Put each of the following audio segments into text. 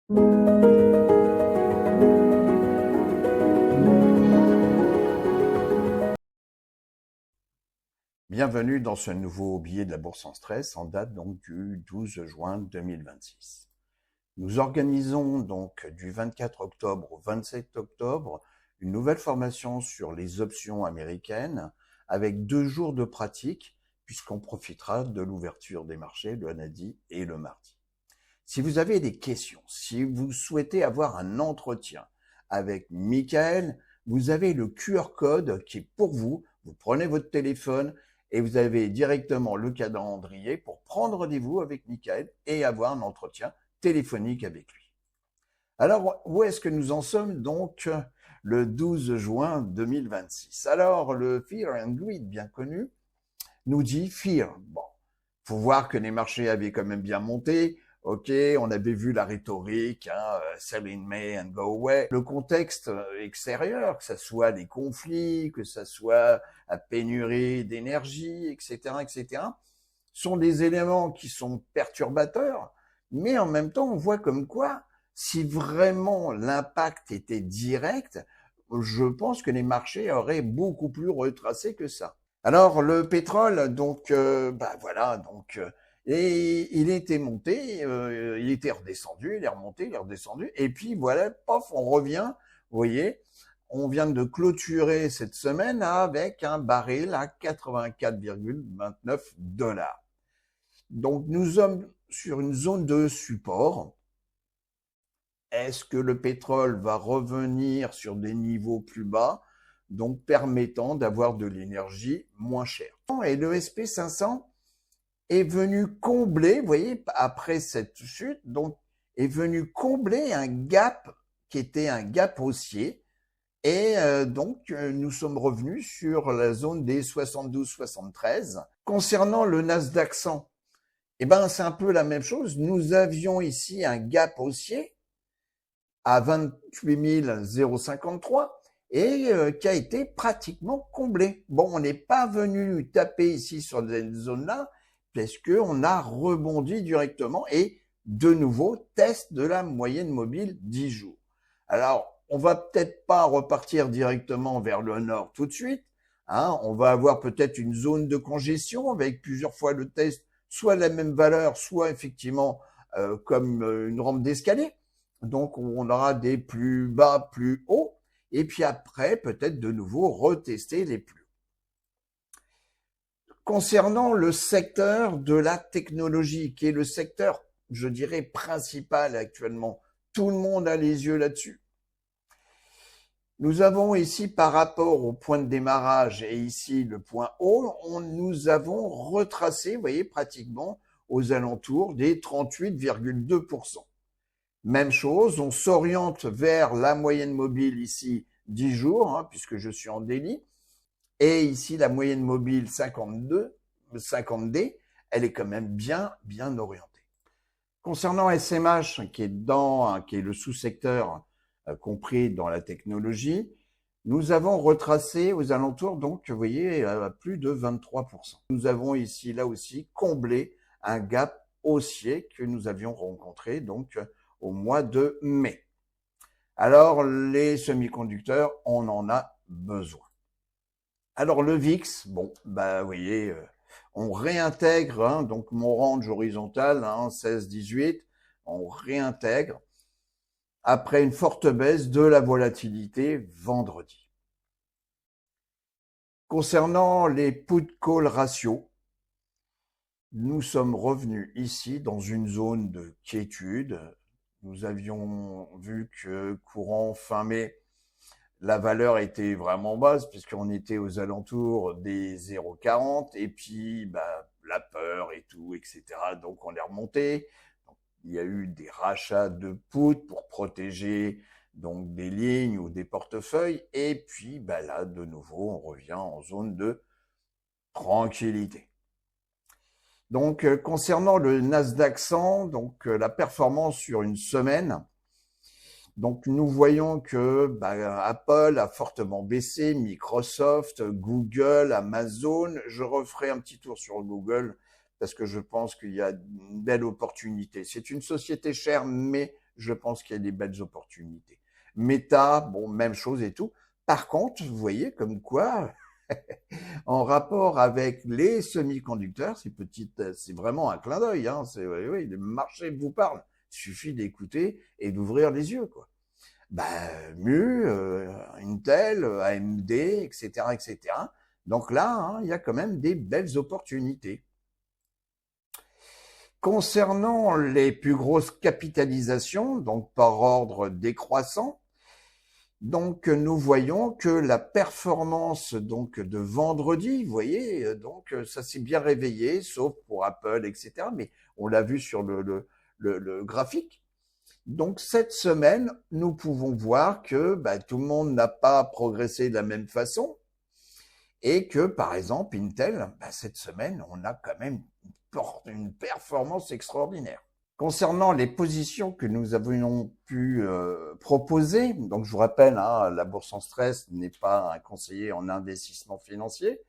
Bienvenue dans ce nouveau billet de la Bourse en stress en date donc du 12 juin 2026. Nous organisons donc du 24 octobre au 27 octobre une nouvelle formation sur les options américaines avec 2 jours de pratique puisqu'on profitera de l'ouverture des marchés le lundi et le mardi. Si vous avez des questions, si vous souhaitez avoir un entretien avec Michael, vous avez le QR code qui est pour vous. Vous prenez votre téléphone et vous avez directement le calendrier pour prendre rendez-vous avec Michael et avoir un entretien téléphonique avec lui. Alors, où est-ce que nous en sommes donc le 12 juin 2026? Alors, le Fear and Greed, bien connu, nous dit Fear. Bon, faut voir que les marchés avaient quand même bien monté. Ok, on avait vu la rhétorique, sell in May and go away. Le contexte extérieur, que ce soit les conflits, que ce soit la pénurie d'énergie, etc., sont des éléments qui sont perturbateurs, mais en même temps, on voit comme quoi, si vraiment l'impact était direct, je pense que les marchés auraient beaucoup plus retracé que ça. Alors le pétrole, donc voilà, donc et il était monté, il était redescendu, il est remonté, il est redescendu, et puis voilà, pof, on revient. Vous voyez, on vient de clôturer cette semaine avec un baril à 84,29 $. Donc nous sommes sur une zone de support. Est-ce que le pétrole va revenir sur des niveaux plus bas, donc permettant d'avoir de l'énergie moins chère? Et le SP500 est venu combler, vous voyez, après cette chute, donc est venu combler un gap qui était un gap haussier. Et donc, nous sommes revenus sur la zone des 72-73. Concernant le Nasdaq 100, eh ben, c'est un peu la même chose. Nous avions ici un gap haussier à 28 053 et qui a été pratiquement comblé. Bon, on n'est pas venu taper ici sur cette zone-là parce qu'on a rebondi directement et de nouveau, test de la moyenne mobile 10 jours. Alors, on va peut-être pas repartir directement vers le nord tout de suite. On va avoir peut-être une zone de congestion avec plusieurs fois le test, soit la même valeur, soit effectivement comme une rampe d'escalier. Donc, on aura des plus bas, plus hauts, et puis après, peut-être de nouveau retester les plus hauts. Concernant le secteur de la technologie, qui est le secteur, je dirais, principal actuellement, tout le monde a les yeux là-dessus. Nous avons ici, par rapport au point de démarrage et ici le point haut, nous avons retracé, vous voyez, pratiquement aux alentours des 38,2%. Même chose, on s'oriente vers la moyenne mobile ici 10 jours, puisque je suis en daily. Et ici, la moyenne mobile 50D, elle est quand même bien orientée. Concernant SMH, qui est le sous-secteur compris dans la technologie, nous avons retracé aux alentours, donc vous voyez, à plus de 23%. Nous avons ici, là aussi, comblé un gap haussier que nous avions rencontré donc au mois de mai. Alors, les semi-conducteurs, on en a besoin. Alors, le VIX, bon, vous voyez, on réintègre, donc mon range horizontal, 16-18, on réintègre après une forte baisse de la volatilité vendredi. Concernant les put-call ratios, nous sommes revenus ici dans une zone de quiétude. Nous avions vu que courant fin mai, la valeur était vraiment basse puisqu'on était aux alentours des 0,40 et puis la peur et tout, etc. Donc on est remonté. Donc, il y a eu des rachats de put pour protéger donc des lignes ou des portefeuilles et puis là de nouveau on revient en zone de tranquillité. Donc concernant le Nasdaq 100, donc la performance sur une semaine. Donc nous voyons que Apple a fortement baissé, Microsoft, Google, Amazon. Je referai un petit tour sur Google parce que je pense qu'il y a une belle opportunité. C'est une société chère, mais je pense qu'il y a des belles opportunités. Meta, bon, même chose et tout. Par contre, vous voyez comme quoi, en rapport avec les semi-conducteurs, c'est vraiment un clin d'œil, hein. Oui, oui, le marché vous parle. Il suffit d'écouter et d'ouvrir les yeux, quoi. Mu, Intel, AMD, etc., etc. Donc là, hein, il y a quand même des belles opportunités. Concernant les plus grosses capitalisations, donc par ordre décroissant, donc nous voyons que la performance donc de vendredi, vous voyez, donc ça s'est bien réveillé, sauf pour Apple, etc. Mais on l'a vu sur le graphique. Donc cette semaine, nous pouvons voir que tout le monde n'a pas progressé de la même façon et que par exemple Intel, cette semaine, on a quand même une performance extraordinaire. Concernant les positions que nous avions pu proposer, donc je vous rappelle, hein, la bourse en stress n'est pas un conseiller en investissement financier.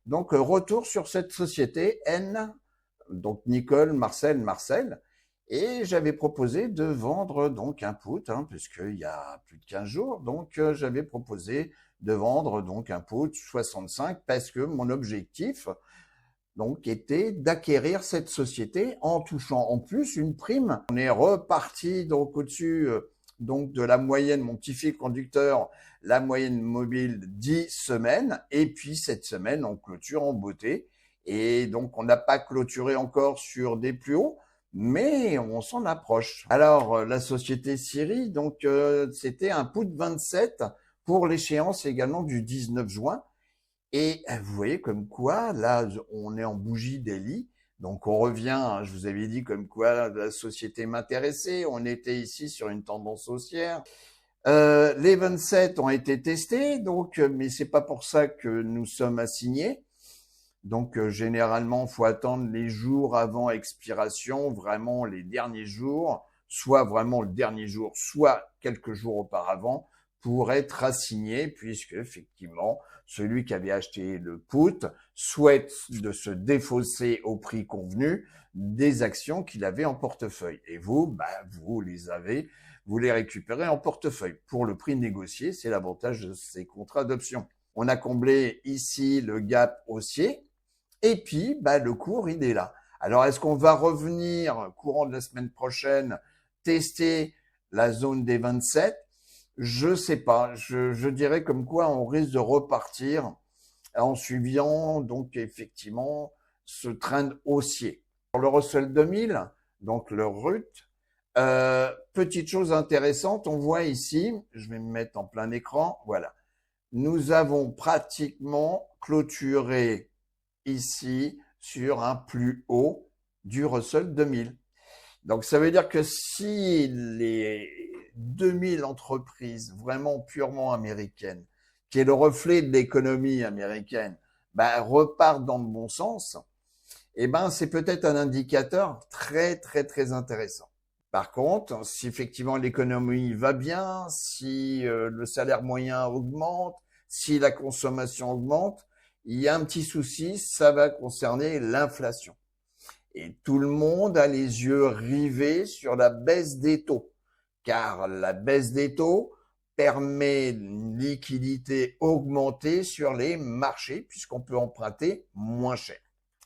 Donc retour sur cette société N, donc Nicole, Marcel, et j'avais proposé de vendre donc un put, hein, puisqu'il y a plus de 15 jours, donc j'avais proposé de vendre donc un put 65 parce que mon objectif donc était d'acquérir cette société en touchant en plus une prime. On est reparti donc au-dessus donc de la moyenne, mon petit fil conducteur, la moyenne mobile 10 semaines, et puis cette semaine on clôture en beauté, et donc on n'a pas clôturé encore sur des plus hauts, mais on s'en approche. Alors la société Siri, donc c'était un put 27 pour l'échéance également du 19 juin. Et vous voyez comme quoi, là, on est en bougie daily. Donc, on revient, hein, je vous avais dit comme quoi la société m'intéressait. On était ici sur une tendance haussière. Les 27 ont été testés, donc, mais c'est pas pour ça que nous sommes assignés. Donc, généralement, il faut attendre les jours avant expiration, vraiment les derniers jours, soit vraiment le dernier jour, soit quelques jours auparavant, pour être assigné, puisque effectivement, celui qui avait acheté le put souhaite de se défausser au prix convenu des actions qu'il avait en portefeuille. Et vous, vous les récupérez en portefeuille pour le prix négocié. C'est l'avantage de ces contrats d'option. On a comblé ici le gap haussier. Et puis, le cours, il est là. Alors, est-ce qu'on va revenir courant de la semaine prochaine tester la zone des 27? Je sais pas. Je dirais comme quoi on risque de repartir en suivant donc effectivement ce trend haussier. Pour le Russell 2000, donc le RUT, petite chose intéressante, on voit ici, je vais me mettre en plein écran, voilà. Nous avons pratiquement clôturé ici sur un plus haut du Russell 2000. Donc ça veut dire que si les 2000 entreprises vraiment purement américaines, qui est le reflet de l'économie américaine, repartent dans le bon sens, c'est peut-être un indicateur très très très intéressant. Par contre, si effectivement l'économie va bien, si le salaire moyen augmente, si la consommation augmente, il y a un petit souci, ça va concerner l'inflation. Et tout le monde a les yeux rivés sur la baisse des taux, car la baisse des taux permet une liquidité augmentée sur les marchés, puisqu'on peut emprunter moins cher.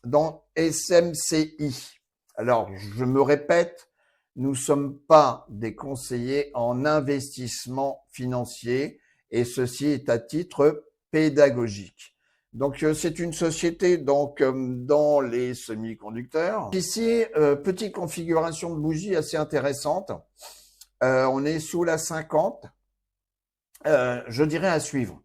Dans SMCI, alors je me répète, nous ne sommes pas des conseillers en investissement financier, et ceci est à titre pédagogique. Donc c'est une société donc dans les semi-conducteurs. Ici, petite configuration de bougie assez intéressante. On est sous la 50. Je dirais à suivre.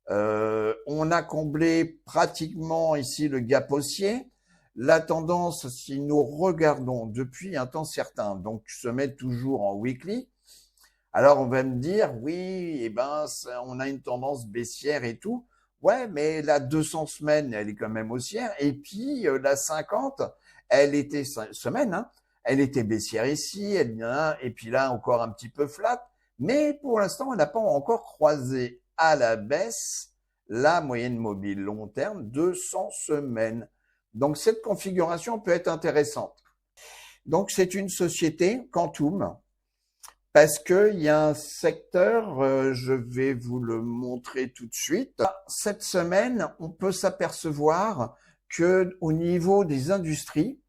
On a comblé pratiquement ici le gap haussier. La tendance, si nous regardons depuis un temps certain, donc se met toujours en weekly, alors on va me dire, oui, on a une tendance baissière et tout. Ouais, mais la 200 semaines, elle est quand même haussière. Et puis, la 50, elle était semaine, hein, elle était baissière ici, et puis là, encore un petit peu flat. Mais pour l'instant, on n'a pas encore croisé à la baisse la moyenne mobile long terme 200 semaines. Donc, cette configuration peut être intéressante. Donc, c'est une société, Quantum, parce que il y a un secteur, je vais vous le montrer tout de suite. Cette semaine, on peut s'apercevoir que au niveau des industries,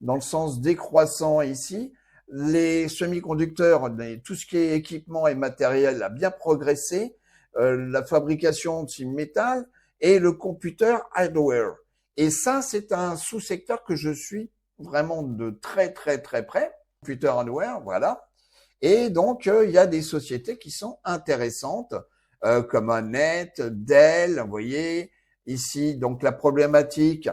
dans le sens décroissant ici, les semi-conducteurs, tout ce qui est équipement et matériel a bien progressé, la fabrication de métal et le computer hardware. Et ça, c'est un sous-secteur que je suis vraiment de très très très près. Computer hardware, voilà. Et donc, il y a des sociétés qui sont intéressantes, comme Net, Dell, vous voyez, ici, donc la problématique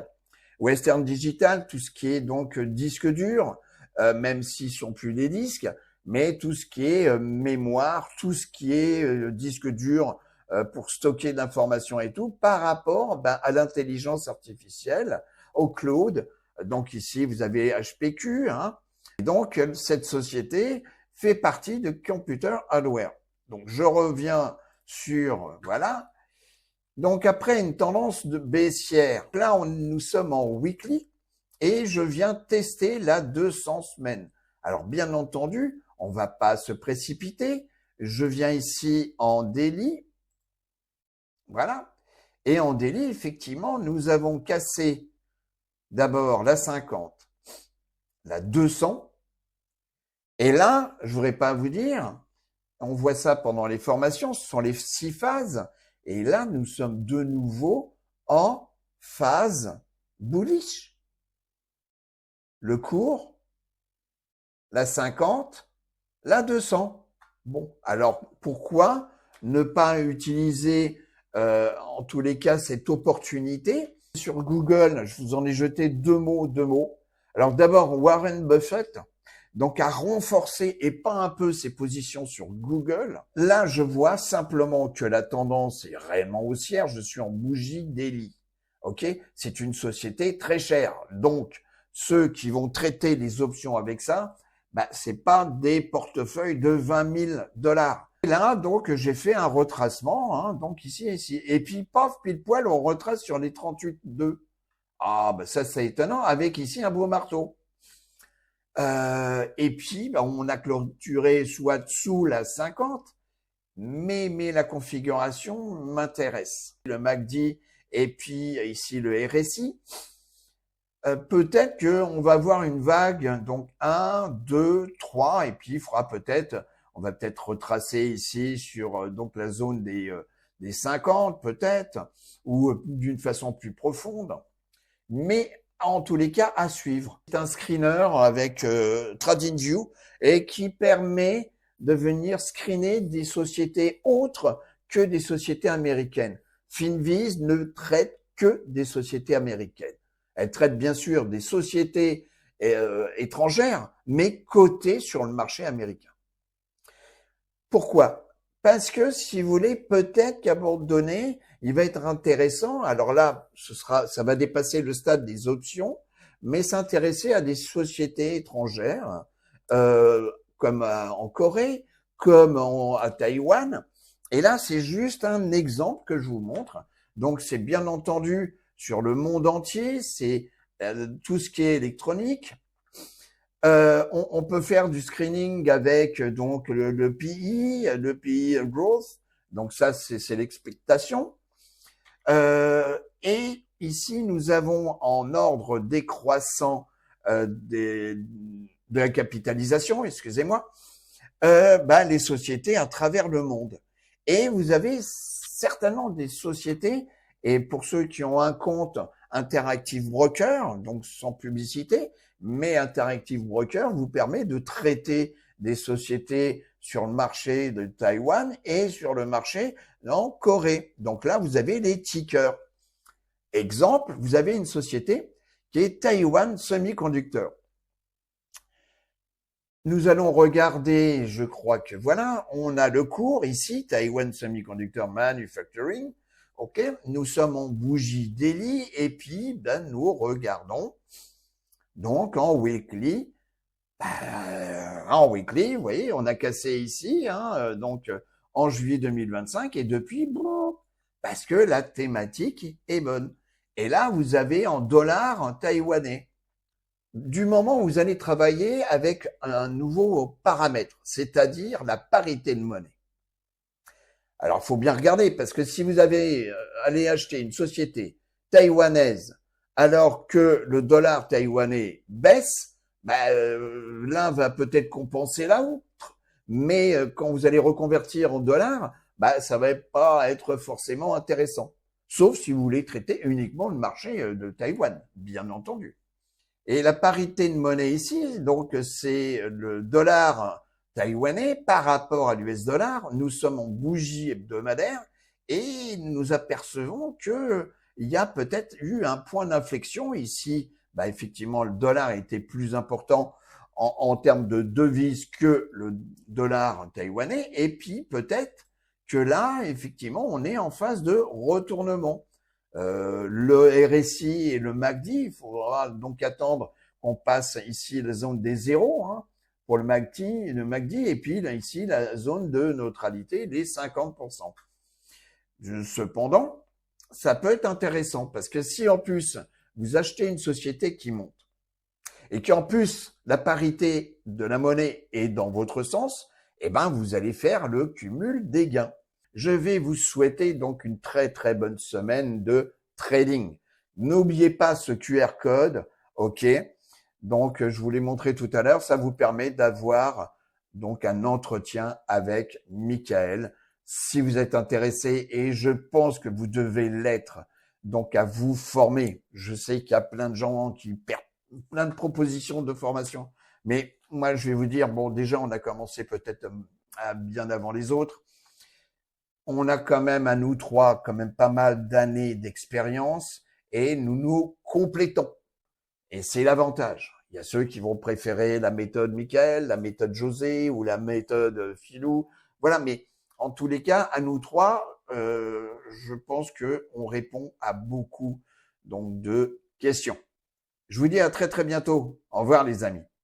Western Digital, tout ce qui est donc disque dur, même s'ils sont plus des disques, mais tout ce qui est mémoire, tout ce qui est disque dur pour stocker l'information et tout, par rapport à l'intelligence artificielle, au cloud. Donc ici, vous avez HPQ, hein. Et donc, cette société fait partie de Computer Hardware. Donc, je reviens sur, voilà. Donc, après une tendance de baissière, là, nous sommes en weekly et je viens tester la 200 semaines. Alors, bien entendu, on va pas se précipiter. Je viens ici en daily. Voilà. Et en daily, effectivement, nous avons cassé d'abord la 50, la 200. Et là, je voudrais pas vous dire, on voit ça pendant les formations, ce sont les 6 phases. Et là, nous sommes de nouveau en phase bullish. Le cours, la 50, la 200. Bon, alors pourquoi ne pas utiliser en tous les cas cette opportunité? Sur Google, je vous en ai jeté deux mots. Alors d'abord, Warren Buffett, donc à renforcer et pas un peu ses positions sur Google. Là, je vois simplement que la tendance est réellement haussière. Je suis en bougie daily. Ok, c'est une société très chère. Donc, ceux qui vont traiter les options avec ça, c'est pas des portefeuilles de 20 000 $. Et là, donc, j'ai fait un retracement, hein, donc ici, et puis, paf, pile poil, on retrace sur les 38,2. Ah, ça, c'est étonnant, avec ici un beau marteau. Et puis, on a clôturé soit dessous la 50, mais la configuration m'intéresse. Le MACD et puis ici le RSI. Peut-être qu'on va avoir une vague, donc 1, 2, 3, et puis il fera peut-être, on va peut-être retracer ici sur donc la zone des 50 peut-être, ou d'une façon plus profonde. Mais en tous les cas, à suivre. C'est un screener avec TradingView et qui permet de venir screener des sociétés autres que des sociétés américaines. Finviz ne traite que des sociétés américaines. Elle traite bien sûr des sociétés étrangères, mais cotées sur le marché américain. Pourquoi? Parce que, si vous voulez, peut-être qu'à un moment donné, il va être intéressant. Alors là, ça va dépasser le stade des options, mais s'intéresser à des sociétés étrangères, comme en Corée, comme à Taïwan. Et là, c'est juste un exemple que je vous montre. Donc, c'est bien entendu sur le monde entier, c'est tout ce qui est électronique. On peut faire du screening avec donc le PE, le PE growth. Donc ça, c'est l'expectation. Et ici, nous avons en ordre décroissant de la capitalisation, excusez-moi, les sociétés à travers le monde. Et vous avez certainement des sociétés, et pour ceux qui ont un compte Interactive Broker, donc sans publicité, mais Interactive Broker vous permet de traiter des sociétés sur le marché de Taïwan et sur le marché en Corée. Donc là, vous avez les tickers. Exemple, vous avez une société qui est Taiwan Semiconductor. Nous allons regarder, je crois que voilà, on a le cours ici, Taiwan Semiconductor Manufacturing. Ok, nous sommes en bougie daily et puis nous regardons donc en weekly. En weekly, vous voyez, on a cassé ici, hein, donc en juillet 2025 et depuis, parce que la thématique est bonne. Et là, vous avez en dollars taïwanais. du moment où vous allez travailler avec un nouveau paramètre, c'est-à-dire la parité de monnaie. Alors, il faut bien regarder, parce que si vous allez acheter une société taïwanaise alors que le dollar taïwanais baisse, l'un va peut-être compenser l'autre, mais quand vous allez reconvertir en dollars, ça va pas être forcément intéressant. Sauf si vous voulez traiter uniquement le marché de Taïwan, bien entendu. Et la parité de monnaie ici, donc c'est le dollar taïwanais par rapport à l'US dollar. Nous sommes en bougie hebdomadaire et nous apercevons que il y a peut-être eu un point d'inflexion ici. Effectivement, le dollar était plus important en termes de devise que le dollar taïwanais. Et puis peut-être que là, effectivement, on est en phase de retournement. Le RSI et le MACD, il faudra donc attendre qu'on passe ici la zone des zéros hein, pour le MACD, et puis là, ici la zone de neutralité des 50%. Cependant, ça peut être intéressant parce que si en plus vous achetez une société qui monte et qu'en plus la parité de la monnaie est dans votre sens, vous allez faire le cumul des gains. Je vais vous souhaiter donc une très très bonne semaine de trading. N'oubliez pas ce QR code, ok? Donc je vous l'ai montré tout à l'heure, ça vous permet d'avoir donc un entretien avec Michael. Si vous êtes intéressé, et je pense que vous devez l'être, donc à vous former. Je sais qu'il y a plein de gens qui perdent plein de propositions de formation, mais moi je vais vous dire, bon déjà on a commencé peut-être bien avant les autres. On a quand même à nous trois quand même pas mal d'années d'expérience et nous nous complétons. Et c'est l'avantage. Il y a ceux qui vont préférer la méthode Michael, la méthode José ou la méthode Philou. Voilà, mais en tous les cas, à nous trois, je pense que on répond à beaucoup donc de questions. Je vous dis à très très bientôt. Au revoir les amis.